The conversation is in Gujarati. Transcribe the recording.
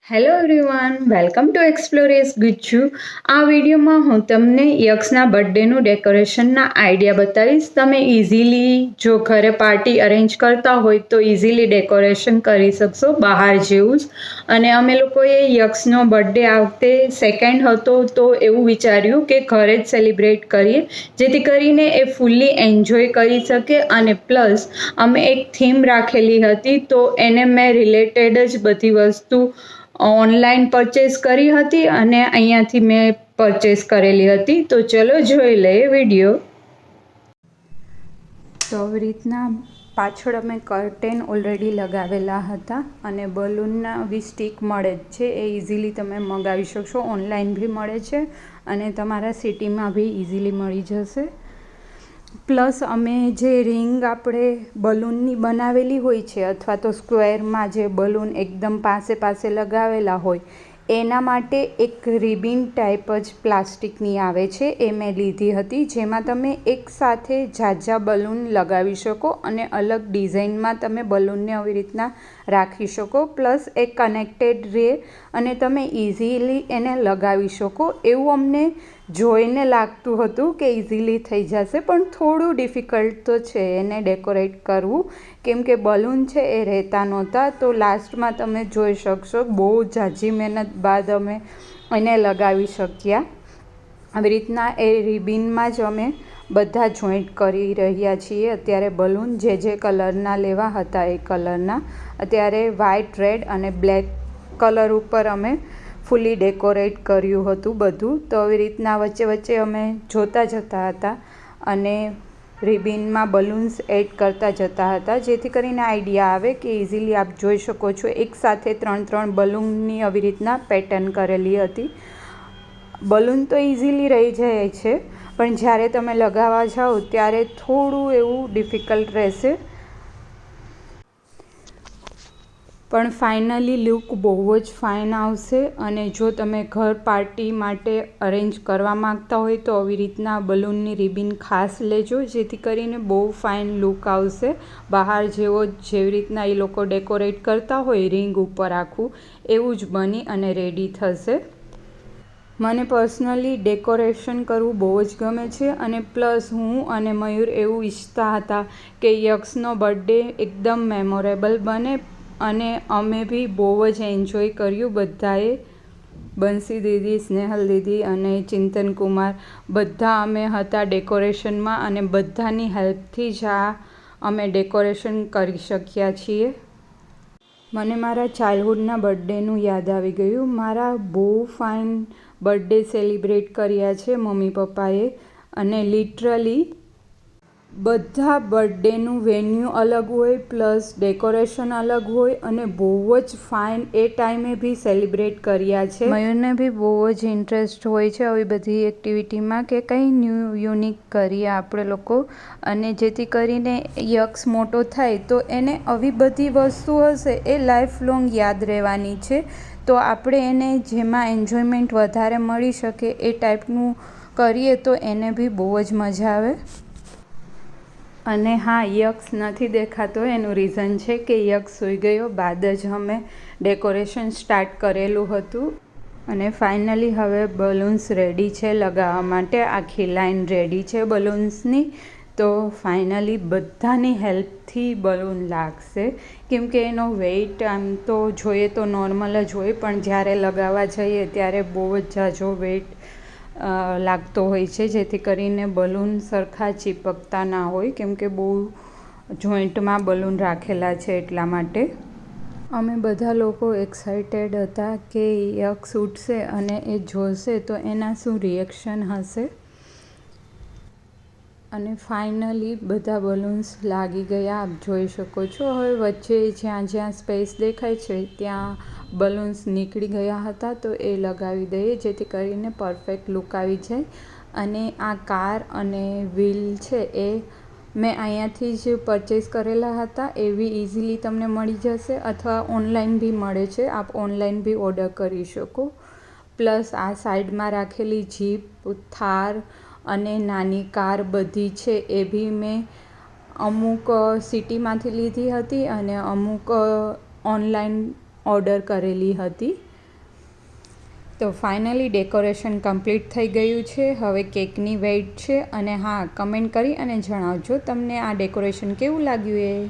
હેલો એવરીવન, વેલકમ ટુ એક્સપ્લોરેસ ગુચ્છુ. આ વિડીયોમાં હું તમને યક્ષના બર્થડેનું ડેકોરેશનના આઈડિયા બતાવીશ. તમે ઇઝીલી જો ઘરે પાર્ટી અરેન્જ કરતા હોય તો ઇઝીલી ડેકોરેશન કરી શકશો બહાર જેવું જ. અને અમે લોકોએ યક્ષનો બર્થડે આ વખતે સેકન્ડ હતો તો એવું વિચાર્યું કે ઘરે જ સેલિબ્રેટ કરીએ, જેથી કરીને એ ફૂલ્લી એન્જોય કરી શકે. અને પ્લસ અમે એક થીમ રાખેલી હતી તો એને મેં રિલેટેડ જ બધી વસ્તુ ઓનલાઈન પરચેસ કરી હતી અને અહીંયાથી મેં પરચેસ કરેલી હતી. તો ચલો જોઈ લઈએ વિડીયો. તો આવી રીતના પાછળ અમે કર્ટેન ઓલરેડી લગાવેલા હતા અને બલૂનના બી સ્ટીક મળે જ છે. એ ઇઝીલી તમે મંગાવી શકશો, ઓનલાઈન બી મળે છે અને તમારા સિટીમાં બી ઇઝીલી મળી જશે. પ્લસ અમે જે રિંગ આપણે બલૂનની બનાવેલી હોય છે અથવા તો સ્ક્વેરમાં જે બલૂન એકદમ પાસે લગાવેલા હોય એના માટે એક રિબિન ટાઈપ જ પ્લાસ્ટિકની આવે છે, એ મેં લીધી હતી, જેમાં તમે એકસાથે ઝાઝા બલૂન લગાવી શકો અને અલગ ડિઝાઇનમાં તમે બલૂનને આવી રીતના રાખી શકો. પ્લસ એ કનેક્ટેડ રહે અને તમે ઇઝીલી એને લગાવી શકો. એવું અમને જોઈને લાગતું હતું કે ઇઝીલી થઈ જશે, પણ થોડું ડિફિકલ્ટ તો છે એને ડેકોરેટ કરવું, કેમ કે બલૂન છે એ રહેતા નહોતા. તો લાસ્ટમાં તમે જોઈ શકશો બહુ ઝાઝી મહેનત બાદ અમે એને લગાવી શક્યા. આવી રીતના એ રિબિનમાં જ અમે બધા જોઈન્ટ કરી રહ્યા છીએ અત્યારે બલૂન. જે કલરના લેવા હતા એ કલરના અત્યારે વ્હાઇટ, રેડ અને બ્લેક કલર ઉપર અમે ફૂલી ડેકોરેટ કર્યું હતું બધું. તો આવી રીતના વચ્ચે અમે જોતા જતા હતા અને રિબિનમાં બલૂન્સ એડ કરતા જતા હતા, જેથી કરીને આઈડિયા આવે કે ઇઝીલી આપ જોઈ શકો છો એકસાથે 3 બલૂનની આવી રીતના પેટર્ન કરેલી હતી. બલૂન તો ઇઝીલી રહી જાય છે, પણ જ્યારે તમે લગાવવા જાઓ ત્યારે થોડું એવું ડિફિકલ્ટ રહેશે. પણ ફાઇનલી લુક બહુ જ ફાઇન આવશે. અને જો તમે ઘર પાર્ટી માટે અરેન્જ કરવા માગતા હોય તો આવી રીતના બલૂનની રિબિન ખાસ લેજો, જેથી કરીને બહુ ફાઇન લુક આવશે બહાર જેવો જેવી રીતના એ લોકો ડેકોરેટ કરતા હોય રિંગ ઉપર આખું, એવું જ બની અને રેડી થશે. મને પર્સનલી ડેકોરેશન કરવું બહુ જ ગમે છે અને પ્લસ હું અને મયુર એવું ઈચ્છતા હતા કે યક્ષનો બર્થડે એકદમ મેમોરેબલ બને અને અમે બી બહુ જ એન્જોય કર્યું બધાએ. બંસી દીદી, સ્નેહલ દીદી અને ચિંતન કુમાર બધા અમે હતા ડેકોરેશનમાં અને બધાની હેલ્પથી જ આ અમે ડેકોરેશન કરી શક્યા છીએ. મને મારા ચાઇલ્ડહુડના બર્થડેનું યાદ આવી ગયું. મારા બહુ ફાઇન બર્થડે સેલિબ્રેટ કર્યા છે મમ્મી પપ્પાએ અને લિટરલી બધા બર્થડેનું વેન્યુ અલગ હોય, પ્લસ ડેકોરેશન અલગ હોય અને બહુ જ ફાઇન એ ટાઈમે બી સેલિબ્રેટ કર્યા છે. મયુરને બી બહુ જ ઇન્ટરેસ્ટ હોય છે આવી બધી એક્ટિવિટીમાં કે કંઈ ન્યૂ યુનિક કરીએ આપણે લોકો, અને જેથી કરીને યક્ષ મોટો થાય તો એને આવી બધી વસ્તુ હશે એ લાઈફ લોંગ યાદ રહેવાની છે. તો આપણે એને જેમાં એન્જોયમેન્ટ વધારે મળી શકે એ ટાઈપનું કરીએ તો એને બી બહુ જ મજા આવે. અને હા, યક્ષ નથી દેખાતો એનું રીઝન છે કે યક્ષ સૂઈ ગયો બાદ જ અમે ડેકોરેશન સ્ટાર્ટ કરેલું હતું. અને ફાઇનલી હવે બલૂન્સ રેડી છે લગાવવા માટે, આખી લાઈન રેડી છે બલૂન્સની. તો ફાઇનલી બધાની હેલ્પથી બલૂન લાગશે, કેમ કે એનો વેઇટ આમ તો જોઈએ તો નોર્મલ જ હોય, પણ જ્યારે લગાવવા જઈએ ત્યારે બહુ જ ઝાઝો વેઇટ લાગતો હોય છે, જેથી કરીને બલૂન સરખા ચીપકતા ના હોય, કેમ કે બહુ જોઈન્ટમાં બલૂન રાખેલા છે એટલા માટે. અમે બધા લોકો એક્સાઇટેડ હતા કે યક્ષ ઉઠશે અને એ જોશે તો એના શું રિએક્શન હશે. અને ફાઇનલી બધા બલૂન્સ લાગી ગયા, આપ જોઈ શકો છો. હવે વચ્ચે જ્યાં સ્પેસ દેખાય છે ત્યાં બલૂન્સ નીકળી ગયા હતા તો એ લગાવી દઈએ, જેથી કરીને પરફેક્ટ લુક આવી જાય. અને આ કાર અને વ્હીલ છે એ મેં અહીંયાથી જ પરચેસ કરેલા હતા. એવી ઇઝીલી તમને મળી જશે અથવા ઓનલાઈન બી મળે છે, આપ ઓનલાઈન બી ઓર્ડર કરી શકો. પ્લસ આ સાઈડમાં રાખેલી જીપ, થાર અને નાની કાર બધી છે એ બી મેં અમુક સિટીમાંથી લીધી હતી અને અમુક ઓનલાઈન ઓર્ડર કરેલી હતી. તો ફાઇનલી ડેકોરેશન કમ્પ્લીટ થઈ ગયું છે. હવે કેકની વેઇટ છે. અને હા, કમેન્ટ કરી અને જણાવજો તમને આ ડેકોરેશન કેવું લાગ્યું એ.